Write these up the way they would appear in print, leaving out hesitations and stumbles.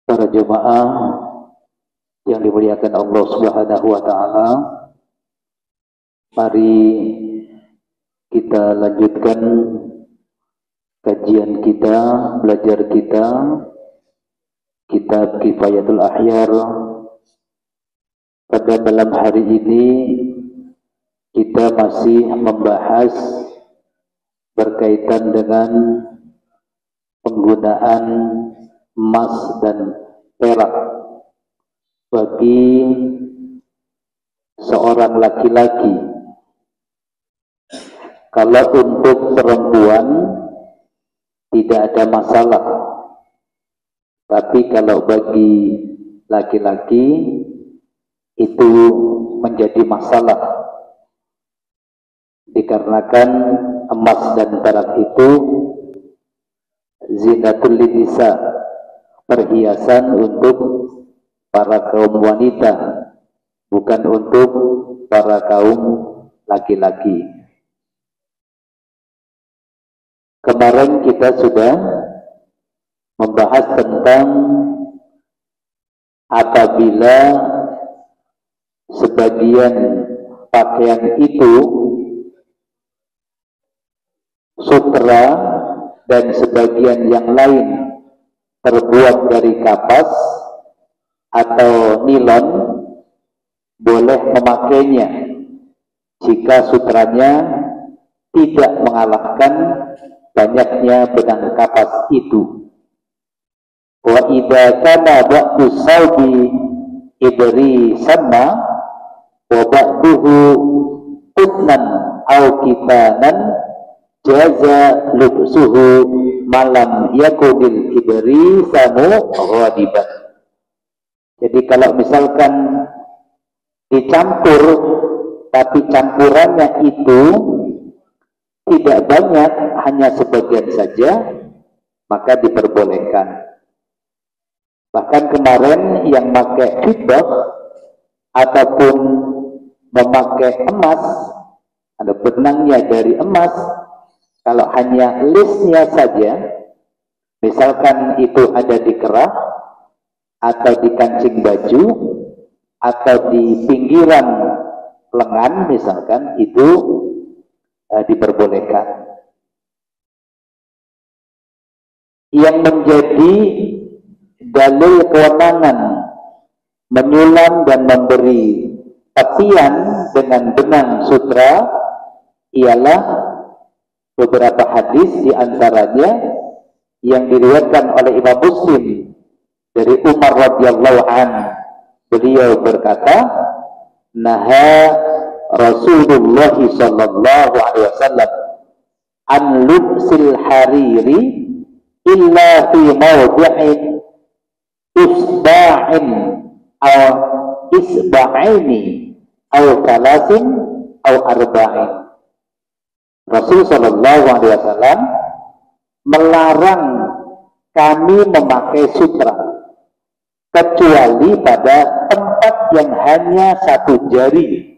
Para jemaah yang dimuliakan Allah Subhanahu wa taala, mari kita lanjutkan kajian kita, belajar kita kitab Kifayatul Ahyar. Pada malam hari ini kita masih membahas berkaitan dengan penggunaan emas dan perak bagi seorang laki-laki. Kalau untuk perempuan tidak ada masalah, tapi kalau bagi laki-laki itu menjadi masalah, dikarenakan emas dan perak itu zinatul nisa, perhiasan untuk para kaum wanita, bukan untuk para kaum laki-laki. Kemarin kita sudah membahas tentang apabila sebagian pakaian itu sutra dan sebagian yang lain terbuat dari kapas atau nilon, boleh memakainya jika sutranya tidak mengalahkan banyaknya benang kapas itu. Wa idza kana ba'du sawbi idri sama wa ba'duhu qutnan aw kitanan jaza lubsuhu malam yakudil ibri samu ghadiban. Jadi kalau misalkan dicampur tapi campurannya itu tidak banyak, hanya sebagian saja, maka diperbolehkan. Bahkan kemarin yang pakai fiddah ataupun memakai emas, ada benangnya dari emas, kalau hanya listnya saja, misalkan itu ada di kerah atau di kancing baju atau di pinggiran lengan misalkan, itu diperbolehkan. Yang menjadi dalil kewenangan menyulam dan memberi tepian dengan benang sutra ialah beberapa hadis, di antaranya yang diriwayatkan oleh Imam Muslim dari Umar radhiyallahu anhu. Beliau berkata, naha Rasulullah sallallahu alaihi wasallam an lubsil hariri illa fi mawdi'in isba'in aw isba'aini aw thalathin aw arba'in. Rasul sallallahu alaihi wasallam melarang kami memakai sutra kecuali pada tempat yang hanya satu jari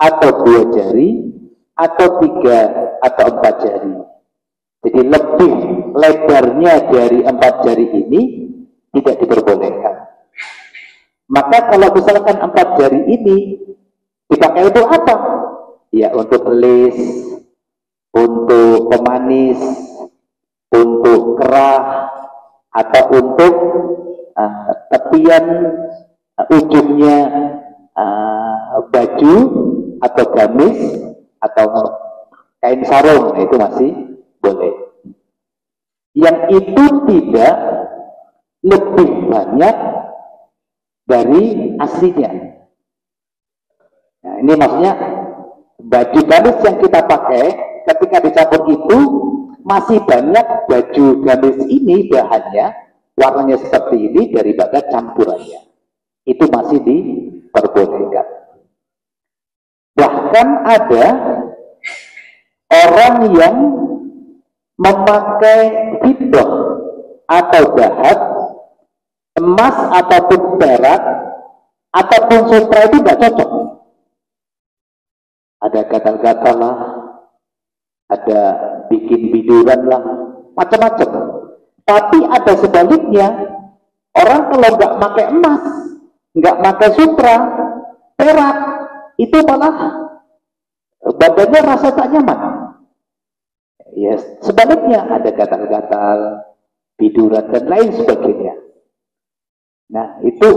atau 2 jari atau 3 atau 4 jari. Jadi lebih lebarnya dari 4 jari ini tidak diperbolehkan. Maka kalau misalkan 4 jari ini dipakai untuk apa? Ya untuk list, untuk pemanis, untuk kerah, atau untuk tepian ujungnya baju atau gamis atau kain sarung, itu masih boleh. Yang itu tidak lebih banyak dari aslinya. Nah, ini maksudnya baju gamis yang kita pakai ketika dicampur itu masih banyak baju gamis ini bahannya warnanya seperti ini daripada campurannya. Itu masih diperbolehkan. Bahkan ada orang yang memakai fiddah atau zahab, emas ataupun perak ataupun sutra itu tidak cocok. Ada gatal-gatal lah, ada bikin biduran lah, macam-macam. Tapi ada sebaliknya, orang kalau kalau nggak pakai emas, nggak pakai sutra, perak, itu malah badannya rasa tak nyaman. Ya, sebaliknya ada gatal-gatal, tiduran dan lain sebagainya. Nah, itu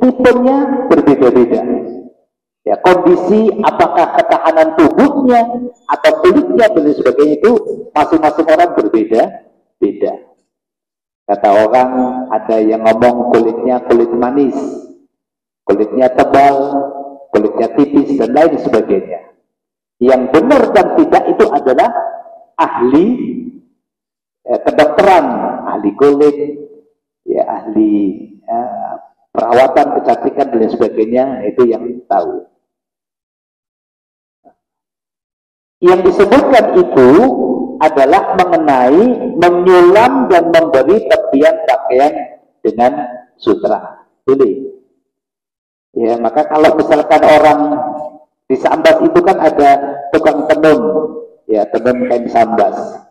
tipenya berbeda-beda. Ya, kondisi apakah ketahanan tubuhnya atau kulitnya dan sebagainya itu masing-masing orang berbeda-beda. Kata orang, ada yang ngomong kulitnya kulit manis, kulitnya tebal, kulitnya tipis dan lain sebagainya. Yang benar dan tidak itu adalah ahli kedokteran, ahli kulit, ya ahli perawatan, kecantikan dan sebagainya, itu yang tahu. Yang disebutkan itu adalah mengenai menyulam dan memberi tepian pakaian dengan sutra. Boleh. Ya, maka kalau misalkan orang di Sambas itu kan ada tukang tenun, ya tenun kain Sambas.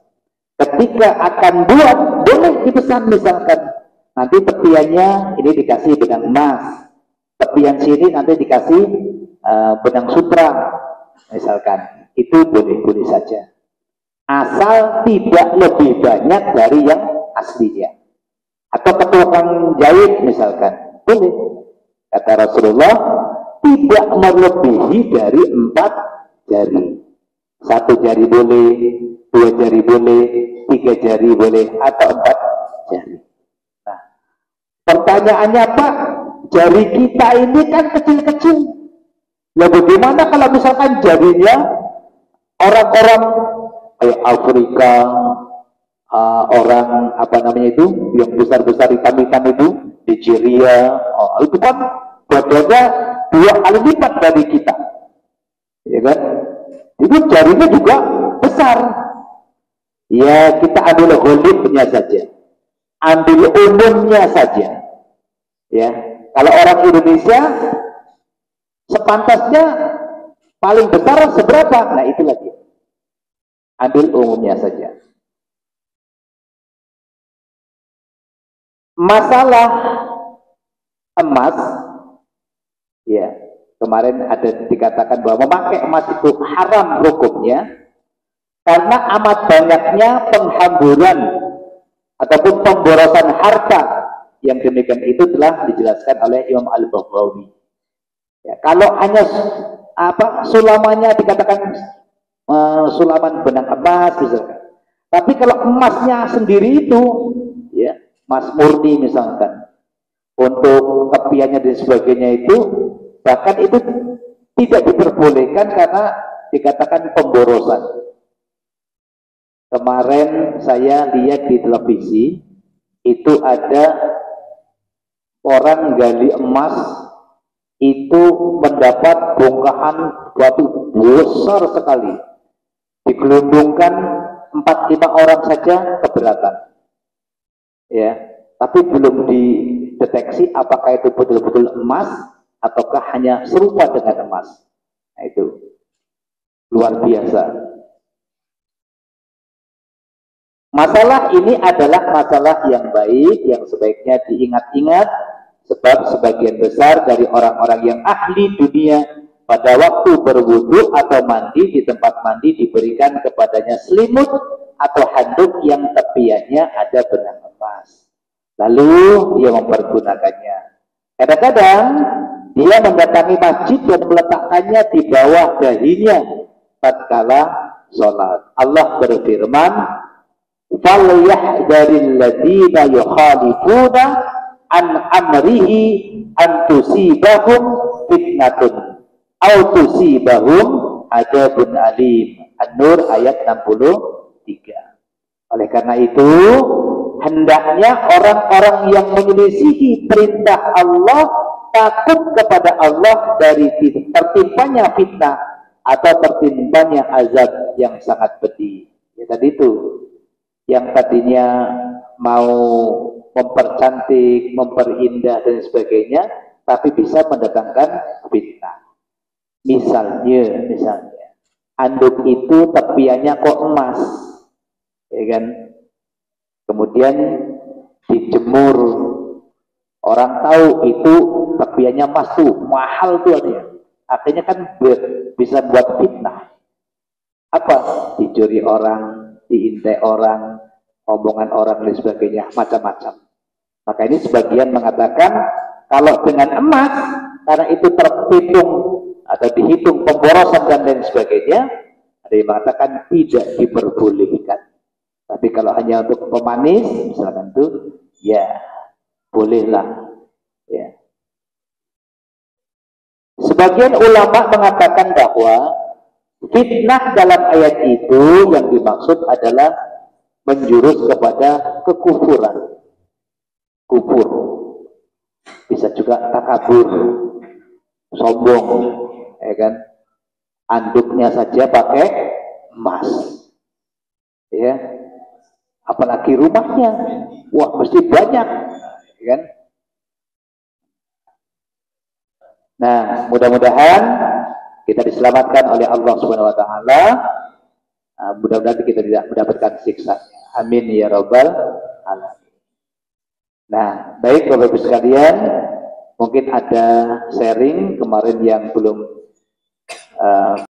Ketika akan buat, boleh dipesan misalkan, nanti tepiannya ini dikasih benang emas, tepian sini nanti dikasih benang sutra, misalkan. Itu boleh-boleh saja. Asal tidak lebih banyak dari yang aslinya. Atau ketukang jahit misalkan. Boleh. Kata Rasulullah, tidak melebihi dari 4 jari. 1 jari boleh, 2 jari boleh, 3 jari boleh, atau 4 jari. Nah, pertanyaannya Pak, jari kita ini kan kecil-kecil. Nah, bagaimana kalau misalkan jarinya orang-orang kayak Afrika, orang apa namanya itu, yang besar-besar hitam-hitam itu, Nigeria, itu kan badannya 2 kali lipat dari kita, ya kan? Itu jarinya juga besar. Ya kita ambil ghalibnya saja, ambil umumnya saja. Ya, kalau orang Indonesia sepantasnya paling besar seberapa? Nah itu lagi. Ambil umumnya saja. Masalah emas, ya kemarin ada dikatakan bahwa memakai emas itu haram hukumnya karena amat banyaknya penghamburan ataupun pemborosan harta. Yang demikian itu telah dijelaskan oleh Imam Al-Baghawi. Ya, kalau hanya sulamannya dikatakan sulaman benang emas misalkan. Tapi kalau emasnya sendiri itu ya, emas murni misalkan, untuk tepiannya dan sebagainya itu bahkan itu tidak diperbolehkan karena dikatakan pemborosan. Kemarin saya lihat di televisi itu ada orang gali emas itu mendapat bongkahan batu besar sekali, digelundungkan 4-5 orang saja keberatan, ya. Tapi belum dideteksi apakah itu betul-betul emas ataukah hanya serupa dengan emas. Nah, itu luar biasa. Masalah ini adalah masalah yang baik, yang sebaiknya diingat-ingat, sebab sebagian besar dari orang-orang yang ahli dunia pada waktu berwudu atau mandi di tempat mandi diberikan kepadanya selimut atau handuk yang tepiannya ada benang emas. Lalu dia mempergunakannya. Kadang-kadang dia mendatangi masjid dan meletakkannya di bawah dahinya tatkala sholat. Allah berfirman, "Falyahdharil ladzina yukhalifuna an amrihi an tusibahum fitnatun aw tusibahum adzabun alim." An-Nur ayat 63. Oleh karena itu, hendaknya orang-orang yang menyelisihi perintah Allah takut kepada Allah dari tertimpanya fitnah atau tertimpanya azab yang sangat pedih. Ya tadi itu, yang tadinya mau mempercantik, memperindah dan sebagainya, tapi bisa mendatangkan fitnah. Misalnya, anduk itu tepiannya kok emas, ya kan? Kemudian dijemur Orang tahu itu tapiannya emas tuh, mahal tuh artinya. Artinya kan bisa buat fitnah. Apa? Dicuri orang, diintai orang, omongan orang dan sebagainya, macam-macam. Maka ini sebagian mengatakan kalau dengan emas, karena itu terhitung atau dihitung pemborosan dan lain sebagainya, ada yang mengatakan tidak diperbolehkan. Tapi kalau hanya untuk pemanis, misalkan itu, ya bolehlah. Ya. Sebagian ulama mengatakan bahwa fitnah dalam ayat itu yang dimaksud adalah menjurus kepada kekufuran, kufur, bisa juga takabur, sombong, ya kan? Anduknya saja pakai emas, ya. Apalagi rumahnya, wah mesti banyak, ya kan? Nah, mudah-mudahan kita diselamatkan oleh Allah Subhanahu wa taala. Mudah-mudahan kita tidak mendapatkan siksa. Amin ya rabbal alamin. Nah, baik Bapak Ibu sekalian, mungkin ada sharing kemarin yang belum